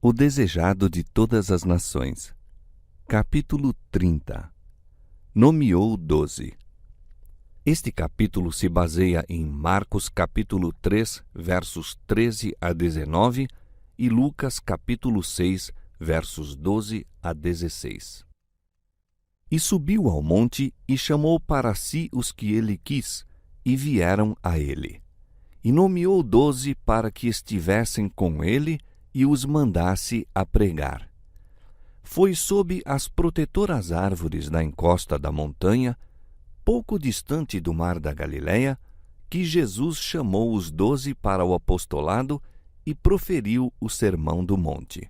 O desejado de todas as nações. Capítulo 30. Nomeou 12. Este capítulo se baseia em Marcos capítulo 3, versos 13 a 19 e Lucas capítulo 6, versos 12 a 16. E subiu ao monte e chamou para si os que ele quis, e vieram a ele. E nomeou 12 para que estivessem com ele e os mandasse a pregar. Foi sob as protetoras árvores da encosta da montanha, pouco distante do mar da Galileia, que Jesus chamou os 12 para o apostolado e proferiu o Sermão do Monte.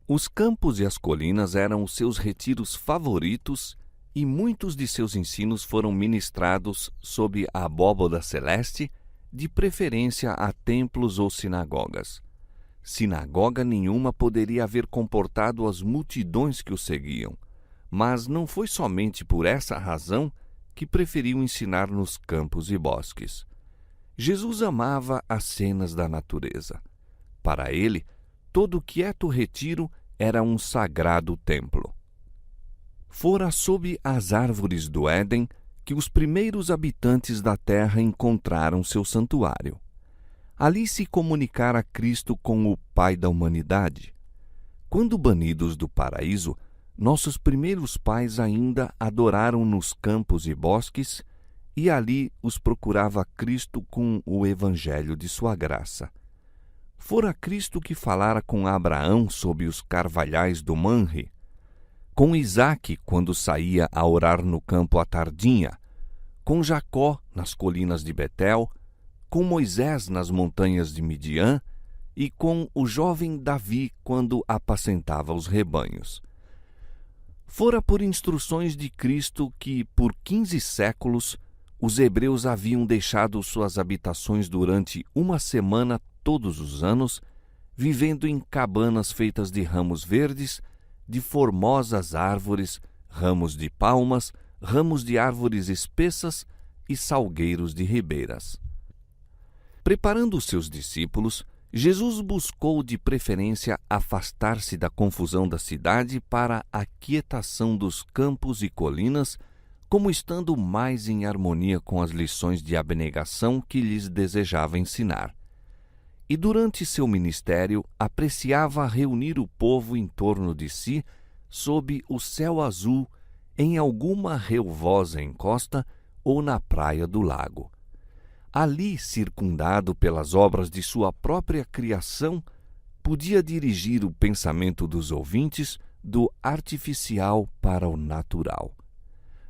Os campos e as colinas eram os seus retiros favoritos e muitos de seus ensinos foram ministrados sob a abóbada celeste, de preferência a templos ou sinagogas. Sinagoga nenhuma poderia haver comportado as multidões que o seguiam, mas não foi somente por essa razão que preferiu ensinar nos campos e bosques. Jesus amava as cenas da natureza. Para ele, todo quieto retiro era um sagrado templo. Fora sob as árvores do Éden que os primeiros habitantes da terra encontraram seu santuário. Ali se comunicara Cristo com o Pai da humanidade. Quando banidos do paraíso, nossos primeiros pais ainda adoraram nos campos e bosques, e ali os procurava Cristo com o evangelho de sua graça. Fora Cristo que falara com Abraão sob os carvalhais do Manre, com Isaque quando saía a orar no campo à tardinha, com Jacó nas colinas de Betel, com Moisés nas montanhas de Midian e com o jovem Davi quando apacentava os rebanhos. Fora por instruções de Cristo que, por 15 séculos, os hebreus haviam deixado suas habitações durante uma semana todos os anos, vivendo em cabanas feitas de ramos verdes, de formosas árvores, ramos de palmas, ramos de árvores espessas e salgueiros de ribeiras. Preparando os seus discípulos, Jesus buscou de preferência afastar-se da confusão da cidade para a quietação dos campos e colinas, como estando mais em harmonia com as lições de abnegação que lhes desejava ensinar. E durante seu ministério apreciava reunir o povo em torno de si, sob o céu azul, em alguma relvosa encosta ou na praia do lago. Ali, circundado pelas obras de sua própria criação, podia dirigir o pensamento dos ouvintes do artificial para o natural.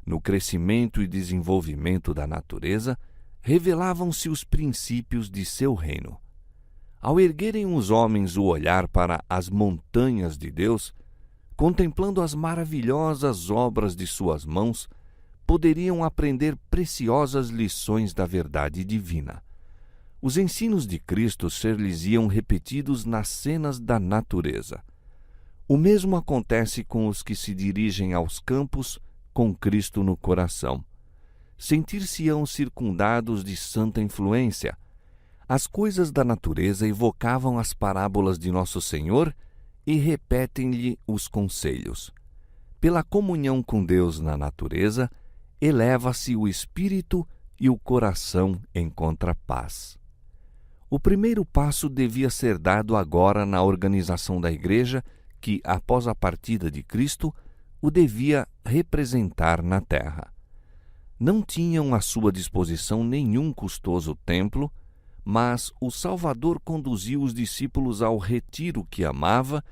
No crescimento e desenvolvimento da natureza, revelavam-se os princípios de seu reino. Ao erguerem os homens o olhar para as montanhas de Deus, contemplando as maravilhosas obras de suas mãos, poderiam aprender preciosas lições da verdade divina. Os ensinos de Cristo ser-lhes-iam repetidos nas cenas da natureza. O mesmo acontece com os que se dirigem aos campos com Cristo no coração. Sentir-se-ão circundados de santa influência. As coisas da natureza evocavam as parábolas de Nosso Senhor e repetem-lhe os conselhos. Pela comunhão com Deus na natureza, eleva-se o espírito e o coração encontra paz. O primeiro passo devia ser dado agora na organização da igreja que, após a partida de Cristo, o devia representar na terra. Não tinham à sua disposição nenhum custoso templo, mas o Salvador conduziu os discípulos ao retiro que amava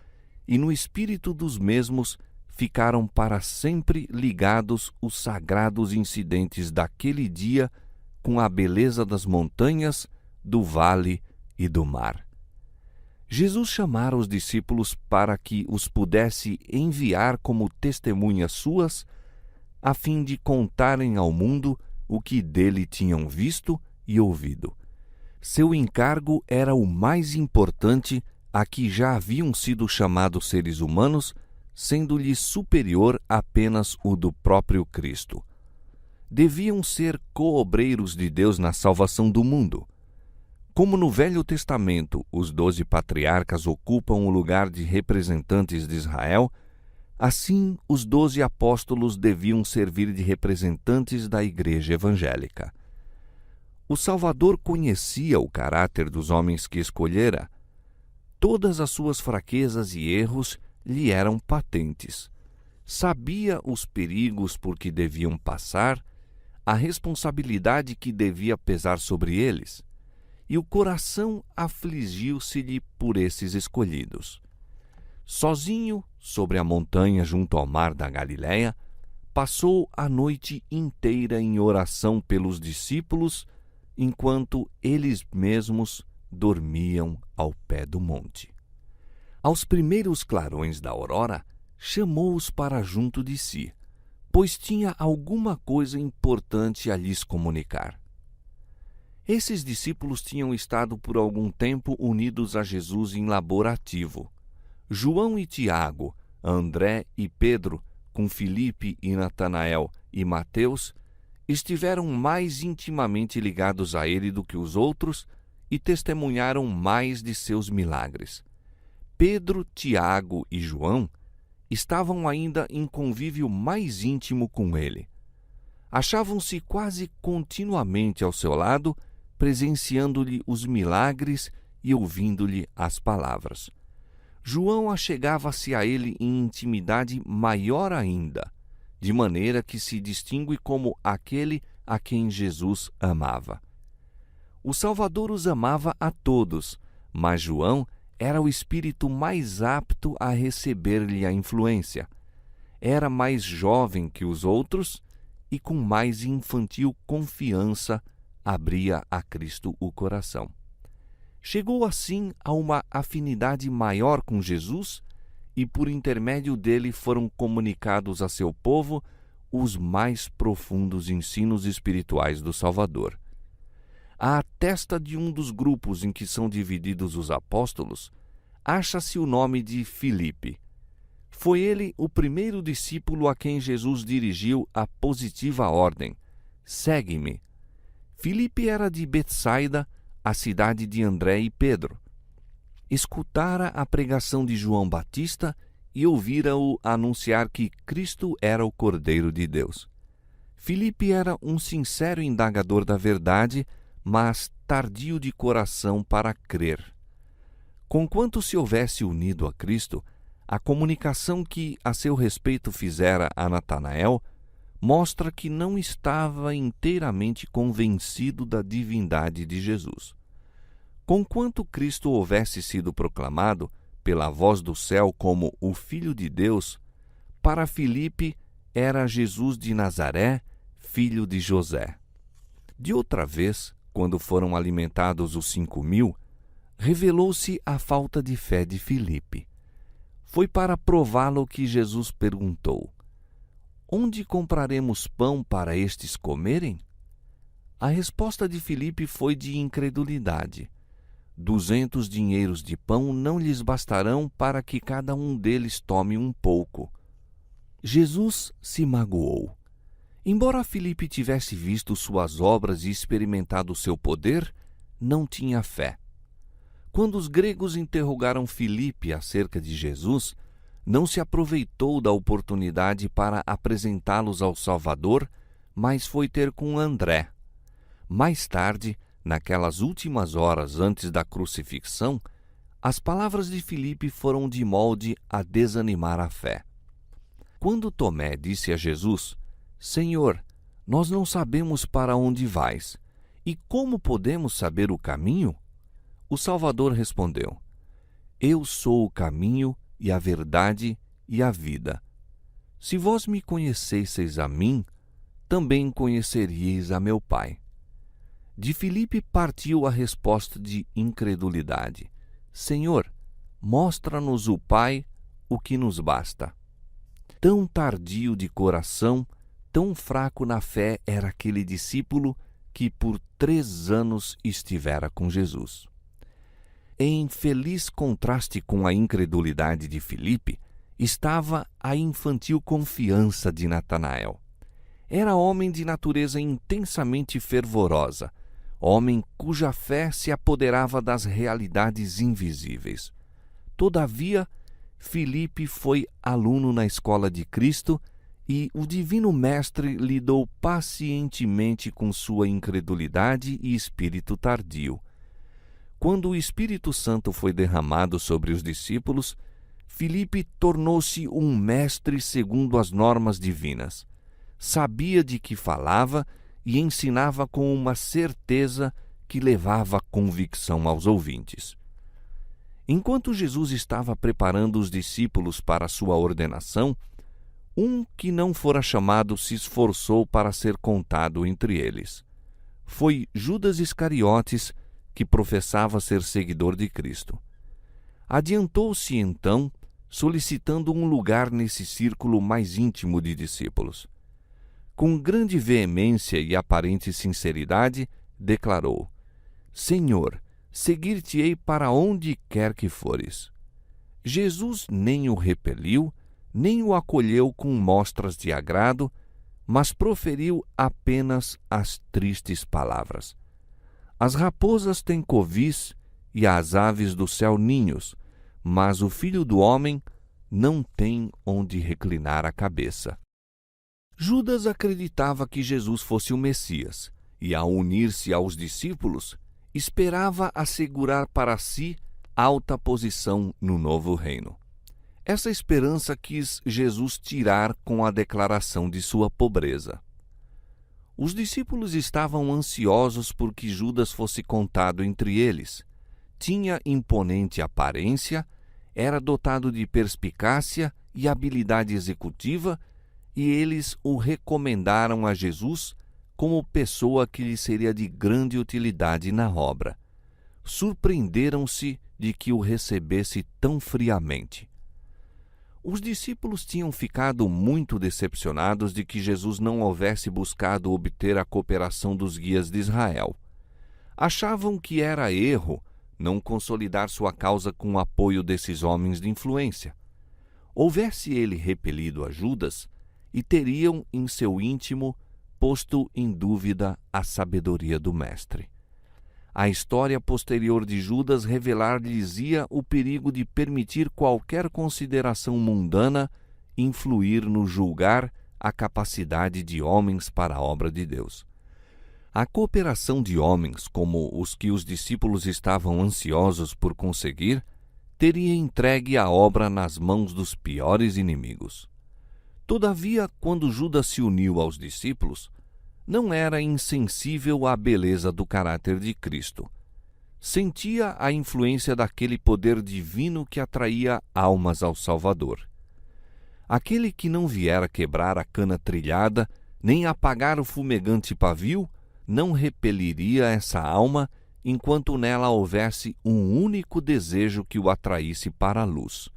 e no espírito dos mesmos ficaram para sempre ligados os sagrados incidentes daquele dia com a beleza das montanhas, do vale e do mar. Jesus chamara os discípulos para que os pudesse enviar como testemunhas suas, a fim de contarem ao mundo o que dele tinham visto e ouvido. Seu encargo era o mais importante a que já haviam sido chamados seres humanos, sendo-lhe superior apenas o do próprio Cristo. Deviam ser coobreiros de Deus na salvação do mundo. Como no Velho Testamento os 12 patriarcas ocupam o lugar de representantes de Israel, assim os 12 apóstolos deviam servir de representantes da Igreja Evangélica. O Salvador conhecia o caráter dos homens que escolhera. Todas as suas fraquezas e erros lhe eram patentes. Sabia os perigos por que deviam passar, a responsabilidade que devia pesar sobre eles, e o coração afligiu-se-lhe por esses escolhidos. Sozinho, sobre a montanha junto ao mar da Galiléia, passou a noite inteira em oração pelos discípulos, enquanto eles mesmos dormiam ao pé do monte. Aos primeiros clarões da aurora, chamou-os para junto de si, pois tinha alguma coisa importante a lhes comunicar. Esses discípulos tinham estado por algum tempo unidos a Jesus em labor ativo. João e Tiago, André e Pedro, com Filipe e Natanael e Mateus, estiveram mais intimamente ligados a ele do que os outros e testemunharam mais de seus milagres. Pedro, Tiago e João estavam ainda em convívio mais íntimo com ele. Achavam-se quase continuamente ao seu lado, presenciando-lhe os milagres e ouvindo-lhe as palavras. João achegava-se a ele em intimidade maior ainda, de maneira que se distingue como aquele a quem Jesus amava. O Salvador os amava a todos, mas João era o espírito mais apto a receber-lhe a influência. Era mais jovem que os outros e com mais infantil confiança abria a Cristo o coração. Chegou assim a uma afinidade maior com Jesus e por intermédio dele foram comunicados a seu povo os mais profundos ensinos espirituais do Salvador. À testa de um dos grupos em que são divididos os apóstolos, acha-se o nome de Filipe. Foi ele o primeiro discípulo a quem Jesus dirigiu a positiva ordem: segue-me. Filipe era de Betsaida, a cidade de André e Pedro. Escutara a pregação de João Batista e ouvira-o anunciar que Cristo era o Cordeiro de Deus. Filipe era um sincero indagador da verdade, mas tardio de coração para crer. Conquanto se houvesse unido a Cristo, a comunicação que a seu respeito fizera a Natanael mostra que não estava inteiramente convencido da divindade de Jesus. Conquanto Cristo houvesse sido proclamado pela voz do céu como o Filho de Deus, para Filipe era Jesus de Nazaré, filho de José. De outra vez, quando foram alimentados os 5.000, revelou-se a falta de fé de Filipe. Foi para prová-lo que Jesus perguntou: onde compraremos pão para estes comerem? A resposta de Filipe foi de incredulidade. 200 dinheiros de pão não lhes bastarão para que cada um deles tome um pouco. Jesus se magoou. Embora Filipe tivesse visto suas obras e experimentado seu poder, não tinha fé. Quando os gregos interrogaram Filipe acerca de Jesus, não se aproveitou da oportunidade para apresentá-los ao Salvador, mas foi ter com André. Mais tarde, naquelas últimas horas antes da crucifixão, as palavras de Filipe foram de molde a desanimar a fé. Quando Tomé disse a Jesus: Senhor, nós não sabemos para onde vais, e como podemos saber o caminho? O Salvador respondeu: Eu sou o caminho e a verdade e a vida. Se vós me conhecesseis a mim, também conheceríeis a meu Pai. De Filipe partiu a resposta de incredulidade: Senhor, mostra-nos o Pai, o que nos basta. Tão tardio de coração, tão fraco na fé era aquele discípulo que por 3 anos estivera com Jesus. Em feliz contraste com a incredulidade de Filipe, estava a infantil confiança de Natanael. Era homem de natureza intensamente fervorosa, homem cuja fé se apoderava das realidades invisíveis. Todavia, Filipe foi aluno na escola de Cristo e o Divino Mestre lidou pacientemente com sua incredulidade e espírito tardio. Quando o Espírito Santo foi derramado sobre os discípulos, Filipe tornou-se um mestre segundo as normas divinas. Sabia de que falava e ensinava com uma certeza que levava convicção aos ouvintes. Enquanto Jesus estava preparando os discípulos para sua ordenação, um que não fora chamado se esforçou para ser contado entre eles. Foi Judas Iscariotes, que professava ser seguidor de Cristo. Adiantou-se então, solicitando um lugar nesse círculo mais íntimo de discípulos. Com grande veemência e aparente sinceridade, declarou: Senhor, seguir-te-ei para onde quer que fores. Jesus nem o repeliu, nem o acolheu com mostras de agrado, mas proferiu apenas as tristes palavras: As raposas têm covis e as aves do céu ninhos, mas o Filho do Homem não tem onde reclinar a cabeça. Judas acreditava que Jesus fosse o Messias e, ao unir-se aos discípulos, esperava assegurar para si alta posição no novo reino. Essa esperança quis Jesus tirar com a declaração de sua pobreza. Os discípulos estavam ansiosos por que Judas fosse contado entre eles. Tinha imponente aparência, era dotado de perspicácia e habilidade executiva, e eles o recomendaram a Jesus como pessoa que lhe seria de grande utilidade na obra. Surpreenderam-se de que o recebesse tão friamente. Os discípulos tinham ficado muito decepcionados de que Jesus não houvesse buscado obter a cooperação dos guias de Israel. Achavam que era erro não consolidar sua causa com o apoio desses homens de influência. Houvesse ele repelido a Judas, e teriam em seu íntimo posto em dúvida a sabedoria do Mestre. A história posterior de Judas revelar-lhes-ia o perigo de permitir qualquer consideração mundana influir no julgar a capacidade de homens para a obra de Deus. A cooperação de homens, como os que os discípulos estavam ansiosos por conseguir, teria entregue a obra nas mãos dos piores inimigos. Todavia, quando Judas se uniu aos discípulos, não era insensível à beleza do caráter de Cristo. Sentia a influência daquele poder divino que atraía almas ao Salvador. Aquele que não viera quebrar a cana trilhada, nem apagar o fumegante pavio, não repeliria essa alma enquanto nela houvesse um único desejo que o atraísse para a luz.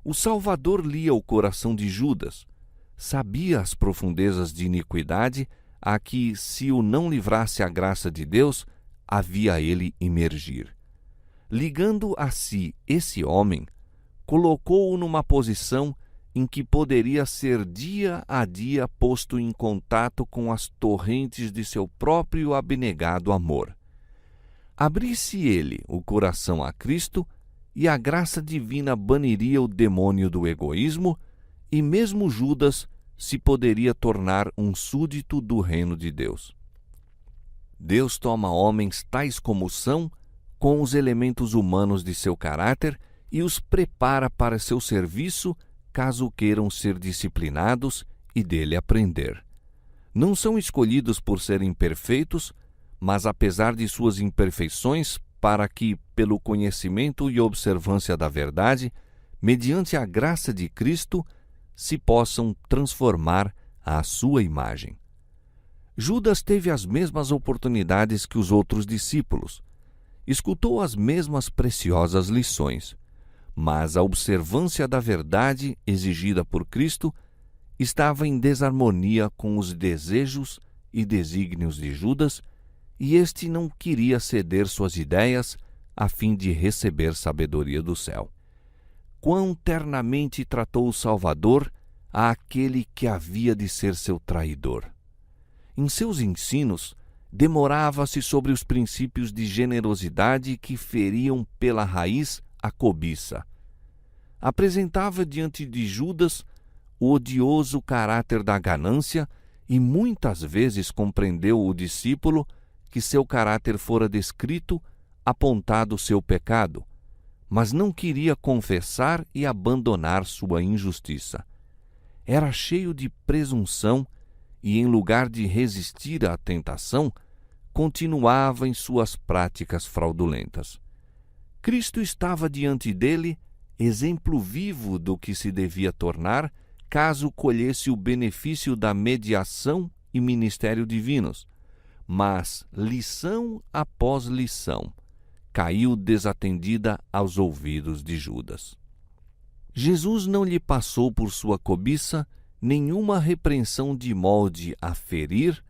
O Salvador lia o coração de Judas, sabia as profundezas de iniquidade a que, se o não livrasse a graça de Deus, havia ele imergir. Ligando a si esse homem, colocou-o numa posição em que poderia ser dia a dia posto em contato com as torrentes de seu próprio abnegado amor. Abrisse ele o coração a Cristo, e a graça divina baniria o demônio do egoísmo, e mesmo Judas se poderia tornar um súdito do reino de Deus. Deus toma homens tais como são, com os elementos humanos de seu caráter, e os prepara para seu serviço, caso queiram ser disciplinados e dele aprender. Não são escolhidos por serem perfeitos, mas apesar de suas imperfeições, para que, pelo conhecimento e observância da verdade, mediante a graça de Cristo, se possam transformar à sua imagem. Judas teve as mesmas oportunidades que os outros discípulos. Escutou as mesmas preciosas lições, mas a observância da verdade exigida por Cristo estava em desarmonia com os desejos e desígnios de Judas, e este não queria ceder suas ideias a fim de receber sabedoria do céu. Quão ternamente tratou o Salvador àquele que havia de ser seu traidor. Em seus ensinos, demorava-se sobre os princípios de generosidade que feriam pela raiz a cobiça. Apresentava diante de Judas o odioso caráter da ganância e muitas vezes compreendeu o discípulo que seu caráter fora descrito, apontado seu pecado, mas não queria confessar e abandonar sua injustiça. Era cheio de presunção e, em lugar de resistir à tentação, continuava em suas práticas fraudulentas. Cristo estava diante dele, exemplo vivo do que se devia tornar caso colhesse o benefício da mediação e ministério divinos. Mas, lição após lição, caiu desatendida aos ouvidos de Judas. Jesus não lhe passou por sua cobiça nenhuma repreensão de molde a ferir,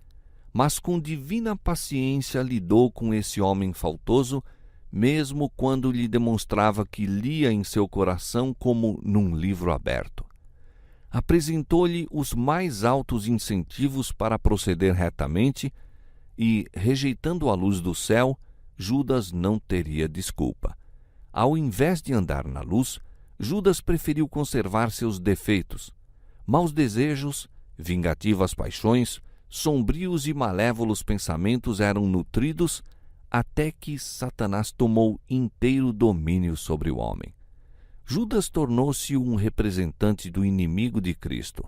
mas com divina paciência lidou com esse homem faltoso, mesmo quando lhe demonstrava que lia em seu coração como num livro aberto. Apresentou-lhe os mais altos incentivos para proceder retamente e, rejeitando a luz do céu, Judas não teria desculpa. Ao invés de andar na luz, Judas preferiu conservar seus defeitos. Maus desejos, vingativas paixões, sombrios e malévolos pensamentos eram nutridos até que Satanás tomou inteiro domínio sobre o homem. Judas tornou-se um representante do inimigo de Cristo.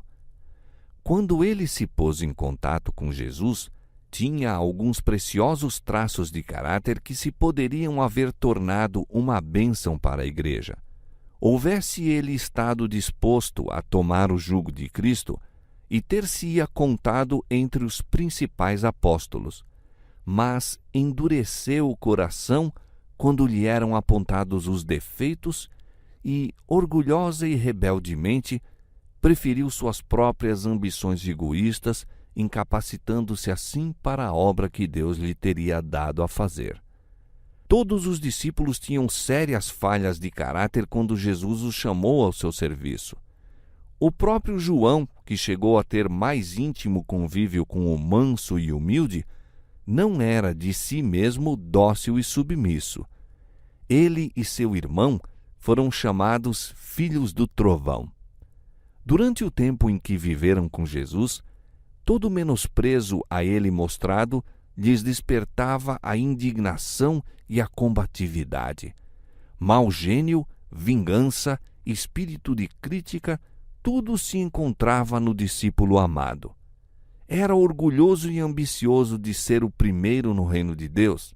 Quando ele se pôs em contato com Jesus, tinha alguns preciosos traços de caráter que se poderiam haver tornado uma bênção para a igreja. Houvesse ele estado disposto a tomar o jugo de Cristo e ter-se-ia contado entre os principais apóstolos, mas endureceu o coração quando lhe eram apontados os defeitos e, orgulhosa e rebeldemente, preferiu suas próprias ambições egoístas, incapacitando-se assim para a obra que Deus lhe teria dado a fazer. Todos os discípulos tinham sérias falhas de caráter quando Jesus os chamou ao seu serviço. O próprio João, que chegou a ter mais íntimo convívio com o manso e humilde, não era de si mesmo dócil e submisso. Ele e seu irmão foram chamados filhos do trovão. Durante o tempo em que viveram com Jesus, todo menosprezo a ele mostrado lhes despertava a indignação e a combatividade. Mau gênio, vingança, espírito de crítica, tudo se encontrava no discípulo amado. Era orgulhoso e ambicioso de ser o primeiro no reino de Deus,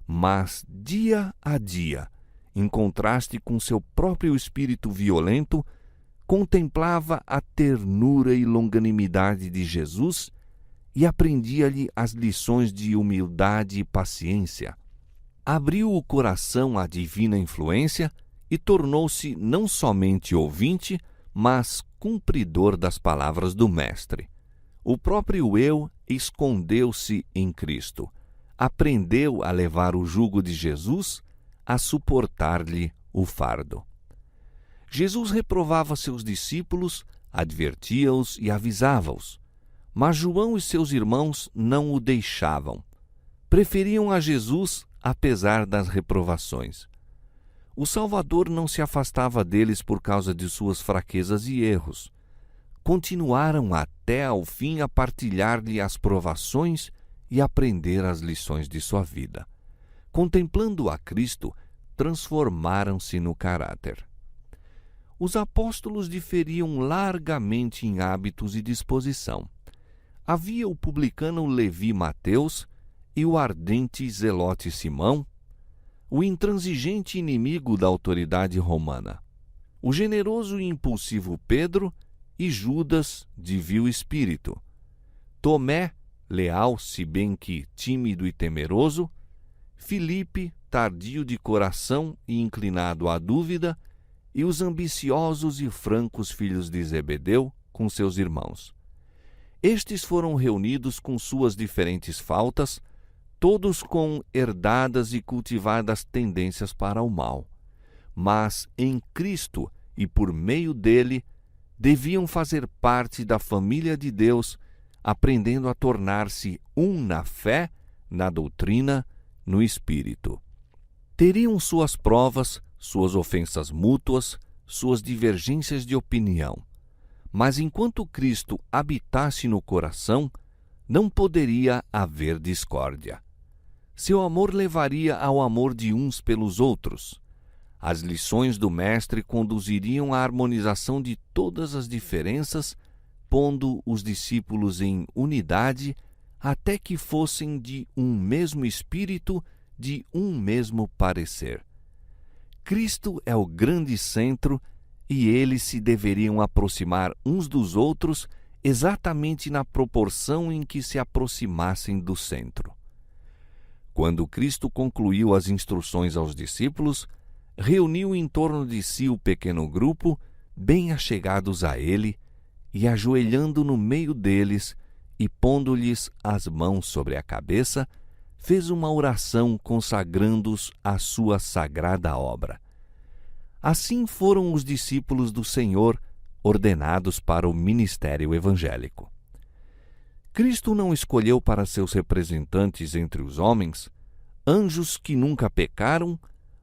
mas dia a dia, em contraste com seu próprio espírito violento, contemplava a ternura e longanimidade de Jesus e aprendia-lhe as lições de humildade e paciência. Abriu o coração à divina influência e tornou-se não somente ouvinte, mas cumpridor das palavras do Mestre. O próprio eu escondeu-se em Cristo, aprendeu a levar o jugo de Jesus, a suportar-lhe o fardo. Jesus reprovava seus discípulos, advertia-os e avisava-os, mas João e seus irmãos não o deixavam. Preferiam a Jesus apesar das reprovações. O Salvador não se afastava deles por causa de suas fraquezas e erros. Continuaram até ao fim a partilhar-lhe as provações e aprender as lições de sua vida. Contemplando a Cristo, transformaram-se no caráter. Os apóstolos diferiam largamente em hábitos e disposição. Havia o publicano Levi Mateus e o ardente zelote Simão, o intransigente inimigo da autoridade romana, o generoso e impulsivo Pedro e Judas, de vil espírito, Tomé, leal se bem que tímido e temeroso, Filipe, tardio de coração e inclinado à dúvida, e os ambiciosos e francos filhos de Zebedeu com seus irmãos. Estes foram reunidos com suas diferentes faltas, todos com herdadas e cultivadas tendências para o mal. Mas em Cristo e por meio dele, deviam fazer parte da família de Deus, aprendendo a tornar-se um na fé, na doutrina, no espírito. Teriam suas provas, suas ofensas mútuas, suas divergências de opinião. Mas enquanto Cristo habitasse no coração, não poderia haver discórdia. Seu amor levaria ao amor de uns pelos outros. As lições do Mestre conduziriam à harmonização de todas as diferenças, pondo os discípulos em unidade, até que fossem de um mesmo espírito, de um mesmo parecer. Cristo é o grande centro e eles se deveriam aproximar uns dos outros exatamente na proporção em que se aproximassem do centro. Quando Cristo concluiu as instruções aos discípulos, reuniu em torno de si o pequeno grupo, bem achegados a ele, e ajoelhando no meio deles e pondo-lhes as mãos sobre a cabeça, fez uma oração consagrando-os à sua sagrada obra. Assim foram os discípulos do Senhor ordenados para o ministério evangélico. Cristo não escolheu para seus representantes entre os homens anjos que nunca pecaram,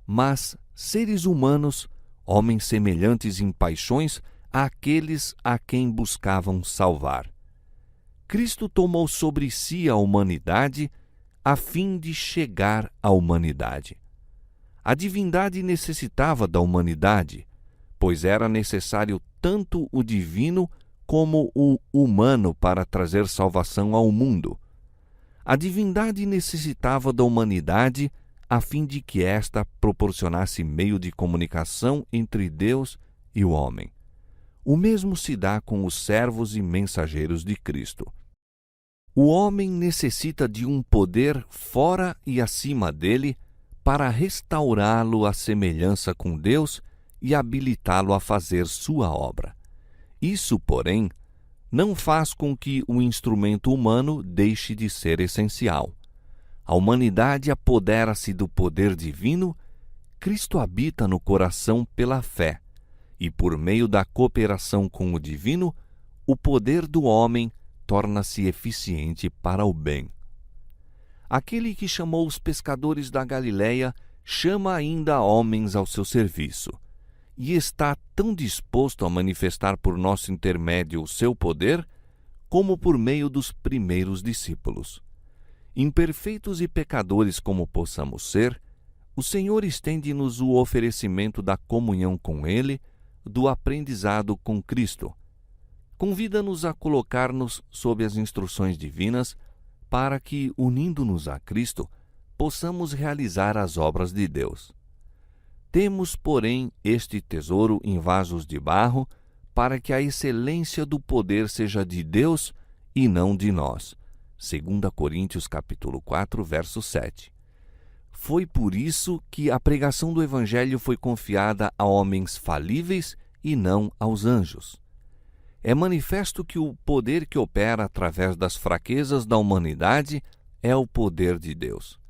mas seres humanos, homens semelhantes em paixões àqueles a quem buscavam salvar. Cristo tomou sobre si a humanidade a fim de chegar à humanidade. A divindade necessitava da humanidade, pois era necessário tanto o divino como o humano para trazer salvação ao mundo. A divindade necessitava da humanidade a fim de que esta proporcionasse meio de comunicação entre Deus e o homem. O mesmo se dá com os servos e mensageiros de Cristo. O homem necessita de um poder fora e acima dele para restaurá-lo à semelhança com Deus e habilitá-lo a fazer sua obra. Isso, porém, não faz com que o instrumento humano deixe de ser essencial. A humanidade apodera-se do poder divino, Cristo habita no coração pela fé, e por meio da cooperação com o divino, o poder do homem torna-se eficiente para o bem. Aquele que chamou os pescadores da Galileia chama ainda homens ao seu serviço, e está tão disposto a manifestar por nosso intermédio o seu poder, como por meio dos primeiros discípulos. Imperfeitos e pecadores como possamos ser, o Senhor estende-nos o oferecimento da comunhão com Ele, do aprendizado com Cristo. Convida-nos a colocar-nos sob as instruções divinas, para que, unindo-nos a Cristo, possamos realizar as obras de Deus. Temos, porém, este tesouro em vasos de barro, para que a excelência do poder seja de Deus e não de nós. 2 Coríntios capítulo 4, verso 7. Foi por isso que a pregação do Evangelho foi confiada a homens falíveis e não aos anjos. É manifesto que o poder que opera através das fraquezas da humanidade é o poder de Deus.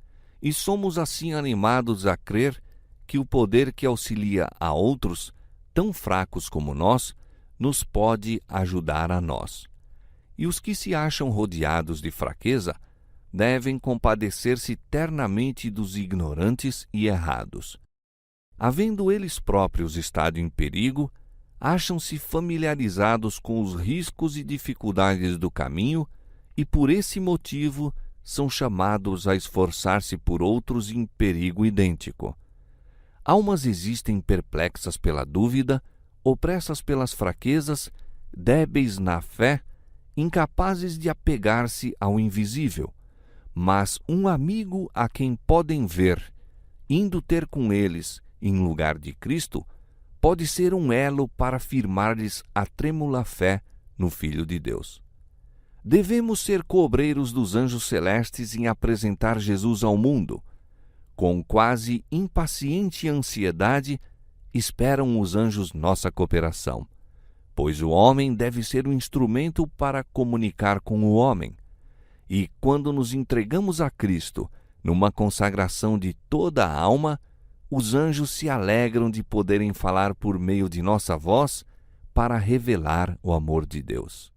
E somos assim animados a crer que o poder que auxilia a outros, tão fracos como nós, nos pode ajudar a nós. E os que se acham rodeados de fraqueza devem compadecer-se ternamente dos ignorantes e errados. Havendo eles próprios estado em perigo, acham-se familiarizados com os riscos e dificuldades do caminho e, por esse motivo, são chamados a esforçar-se por outros em perigo idêntico. Almas existem perplexas pela dúvida, opressas pelas fraquezas, débeis na fé, incapazes de apegar-se ao invisível, mas um amigo a quem podem ver, indo ter com eles em lugar de Cristo, pode ser um elo para firmar-lhes a trêmula fé no Filho de Deus. Devemos ser coobreiros dos anjos celestes em apresentar Jesus ao mundo. Com quase impaciente ansiedade, esperam os anjos nossa cooperação, pois o homem deve ser um instrumento para comunicar com o homem. E quando nos entregamos a Cristo, numa consagração de toda a alma, os anjos se alegram de poderem falar por meio de nossa voz para revelar o amor de Deus.